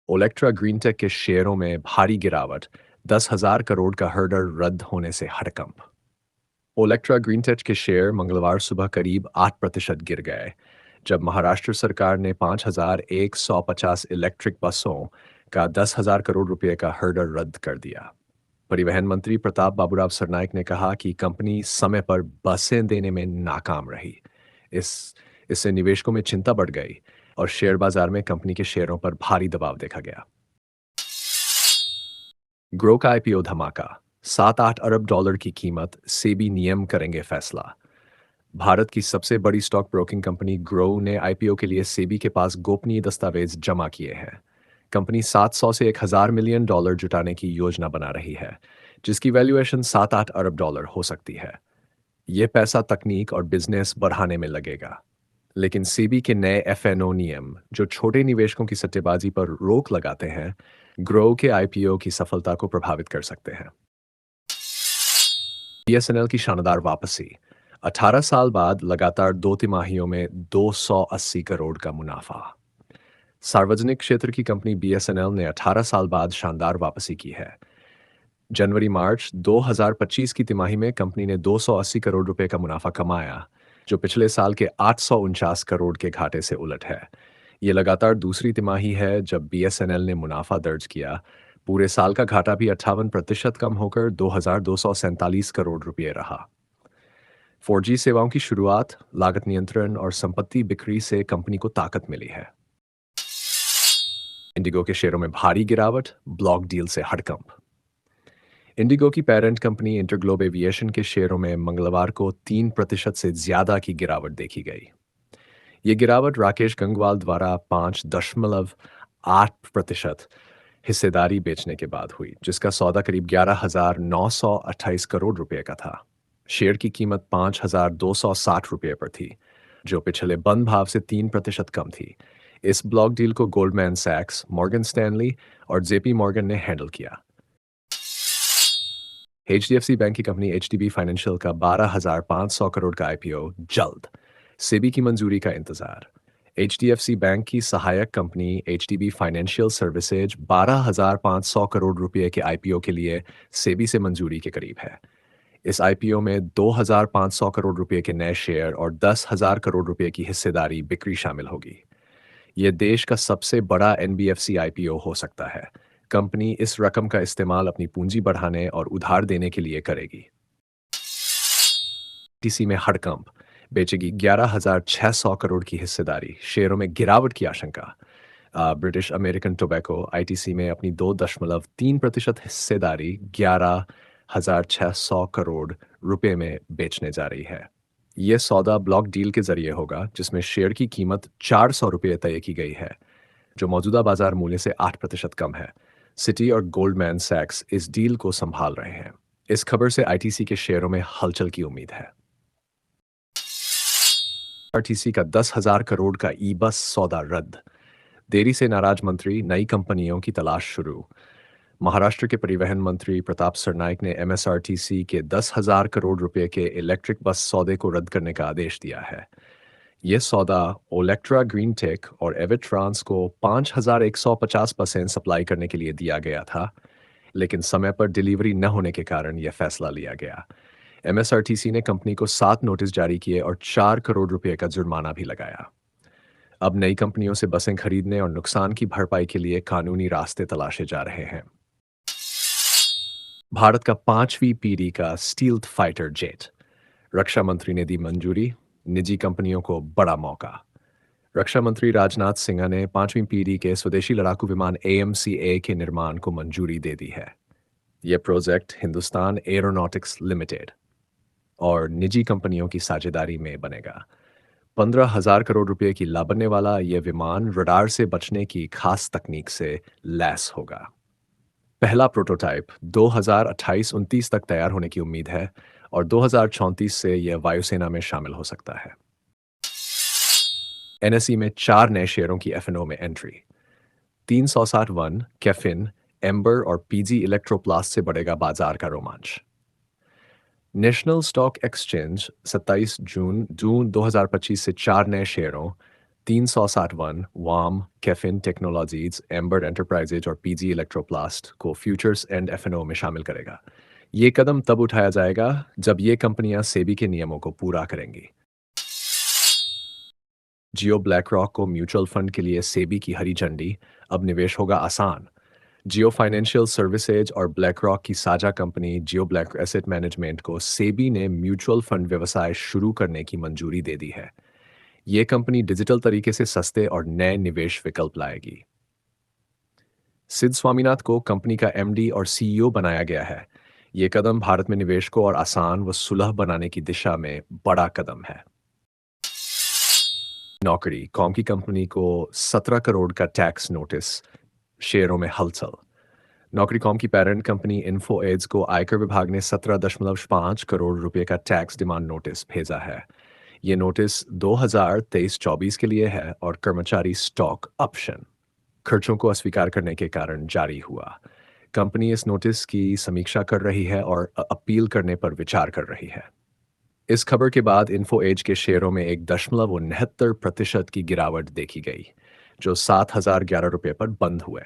Olectra Greentech के शेयरों में भारी गिरावट, 10,000 करोड़ का हर्डर रद्द होने से हड़कंप। ओलेक्ट्रा ग्रीनटेक के शेयर मंगलवार सुबह करीब 8% गिर गए, जब महाराष्ट्र सरकार ने 5,150 इलेक्ट्रिक बसों का 10,000 करोड़ रुपए का हर्डर रद्द कर दिया। परिवहन मंत्री प्रताप बाबूराव सरनाइक ने कहा कि कंपनी समय पर बसें देने में नाकाम रही। इस इससे निवेशकों में चिंता बढ़ गई और शेयर बाजार में कंपनी के शेयरों पर भारी दबाव देखा गया। ग्रो का आईपीओ धमाका, 7-8 अरब डॉलर की कीमत, सेबी नियम करेंगे फैसला। भारत की सबसे बड़ी स्टॉक ब्रोकिंग कंपनी ग्रो ने आईपीओ के लिए सेबी के पास गोपनीय दस्तावेज जमा किए हैं। कंपनी 700 से 1,000 मिलियन डॉलर जुटाने की योजना बना रही है, जिसकी वैल्यूएशन 7-8 अरब डॉलर हो सकती है। यह पैसा तकनीक और बिजनेस बढ़ाने में लगेगा। लेकिन सेबी के नए एफएनओ नियम, जो छोटे निवेशकों की सट्टेबाजी पर रोक लगाते हैं, ग्रो के आईपीओ की सफलता को प्रभावित कर सकते हैं। बीएसएनएल की शानदार वापसी, 18 साल बाद लगातार 2 तिमाहियों में 280 करोड़ का मुनाफा। सार्वजनिक क्षेत्र की कंपनी बीएसएनएल ने 18 साल बाद शानदार वापसी की है। जनवरी-मार्च 2025 की तिमाही में कंपनी ने 280 करोड़ रुपए का मुनाफा कमाया, जो पिछले साल के 849 करोड़ के घाटे से उलट है। ये लगातार दूसरी तिमाही है जब बीएसएनएल ने मुनाफा दर्ज किया। पूरे साल का घाटा भी 58% कम होकर 2,247 करोड़ रुपए रहा। 4G सेवाओं की शुरुआत, लागत नियंत्रण और संपत्ति बिक्री से कंपनी को ताकत मिली है। इंडिगो के शेयरों में भारी गिरावट, ब्लॉक डील से हड़कंप। इंडिगो की पेरेंट कंपनी इंटरग्लोब एविएशन के शेयरों में मंगलवार को 3% से ज्यादा की गिरावट देखी गई। ये गिरावट राकेश गंगवाल द्वारा 5.8% हिस्सेदारी बेचने के बाद हुई, जिसका सौदा करीब 11,928 करोड़ रुपए का था। शेयर की कीमत 5,260 रुपये पर थी, जो पिछले बंद भाव से 3% कम थी। इस ब्लॉक डील को गोल्डमैन सैक्स, मॉर्गन स्टैनली और जेपी मॉर्गन ने हैंडल किया। एचडीएफसी बैंक की कंपनी एचडीबी फाइनेंशियल का 12,500 करोड़ का आईपीओ जल्द, सेबी की मंजूरी का इंतजार। एचडीएफसी बैंक की सहायक company HDB financial services 12,500 crore रुपए के आईपीओ के लिए सेबी से मंजूरी के करीब है। इस आईपीओ में 2,500 करोड़ रुपए के नए शेयर और 10,000 करोड़ रुपए की हिस्सेदारी बिक्री शामिल होगी। यह देश का सबसे बड़ा एनबीएफसी आईपीओ हो सकता है। कंपनी इस रकम का इस्तेमाल अपनी पूंजी बढ़ाने और उधार देने के लिए करेगी। टीसी में हड़कंप, बेचेगी 11,600 करोड़ की हिस्सेदारी, शेयरों में गिरावट की आशंका। ब्रिटिश अमेरिकन टोबैको आईटीसी में अपनी 2.3% हिस्सेदारी 11,600 करोड़ रुपए में बेचने जा रही है। यह सौदा ब्लॉक डील के जरिए होगा, जिसमें शेयर की कीमत 400 रुपये तय की गई है, जो मौजूदा बाजार मूल्य से 8% कम है। सिटी और गोल्डमैन सैक्स इस डील को संभाल रहे हैं। इस खबर से आईटीसी के शेयरों में हलचल की उम्मीद है। आरटीसी का 10,000 करोड़ का ई बस सौदा रद्द, देरी से नाराज मंत्री, नई कंपनियों की तलाश शुरू। महाराष्ट्र के परिवहन मंत्री प्रताप सरनाइक ने एमएसआरटीसी के 10,000 करोड़ रुपए के इलेक्ट्रिक बस सौदे को रद्द करने का आदेश दिया है। यह सौदा ओलेक्ट्रा ग्रीनटेक और एविट्रांस को 5,150 बसें सप्लाई करने के लिए दिया गया था, लेकिन समय पर डिलीवरी न होने के कारण यह फैसला लिया गया। एमएसआरटीसी ने कंपनी को 7 नोटिस जारी किए और 4 करोड़ रुपए का जुर्माना भी लगाया। अब नई कंपनियों से बसें खरीदने और नुकसान की भरपाई के लिए कानूनी रास्ते तलाशे जा रहे हैं। भारत का 5वीं पीढ़ी का स्टील्थ फाइटर जेट, रक्षा मंत्री ने दी मंजूरी, निजी कंपनियों को बड़ा मौका। रक्षा मंत्री राजनाथ सिन्हा ने 5वीं पीढ़ी के स्वदेशी लड़ाकू विमान AMC-A के निर्माण को मंजूरी दे दी है। यह प्रोजेक्ट हिंदुस्तान एरोनॉटिक्स लिमिटेड और निजी कंपनियों की साझेदारी में बनेगा। 15,000 करोड़ रुपए की लागत वाला यह विमान रडार से बचने की खास तकनीक से लैस होगा। पहला प्रोटोटाइप 2028-29 तक तैयार होने की उम्मीद है और 2034 से यह वायुसेना में शामिल हो सकता है। एनएसई में 4 नए शेयरों की एफएनओ में एंट्री। 360 कैफिन, एम्बर और पीजी इलेक्ट्रोप्लास्ट से बढ़ेगा बाजार का रोमांच। नेशनल स्टॉक एक्सचेंज 27 जून 2025 से 4 नए शेयरों 361 वाम, कैफिन टेक्नोलॉजीज, एम्बर एंटरप्राइजेज और पीजी इलेक्ट्रोप्लास्ट को फ्यूचर्स एंड एफएनओ में शामिल करेगा। ये कदम तब उठाया जाएगा जब ये कंपनियां सेबी के नियमों को पूरा करेंगी। जियो ब्लैक रॉक को म्यूचुअल फंड के लिए सेबी की हरी झंडी। अब निवेश होगा आसान। जियो फाइनेंशियल सर्विसेज और ब्लैक रॉक की साझा कंपनी जियो ब्लैक एसेट मैनेजमेंट को सेबी ने म्यूचुअल फंड व्यवसाय शुरू करने की मंजूरी दे दी है। ये कंपनी डिजिटल तरीके से सस्ते और नए निवेश विकल्प लाएगी। सिद्ध स्वामीनाथ को कंपनी का एमडी और सीईओ बनाया गया है। ये कदम भारत में निवेश को और आसान व सुलभ बनाने की दिशा में बड़ा कदम है। नौकरी कॉम की कंपनी को 17 करोड़ का टैक्स नोटिस, शेयरों में हलचल। नौकरी कॉम की पेरेंट कंपनी इन्फो एड्स को आयकर विभाग ने 17.5 करोड़ रुपए का टैक्स डिमांड नोटिस भेजा है। ये नोटिस 2023-24 के लिए है और कर्मचारी स्टॉक ऑप्शन खर्चों को अस्वीकार करने के कारण जारी हुआ। कंपनी इस नोटिस की समीक्षा कर रही है और अपील करने पर विचार कर रही है। इस खबर के बाद इन्फो एज के शेयरों में 1.69% की गिरावट देखी गई, जो 7,011 रुपये पर बंद हुए।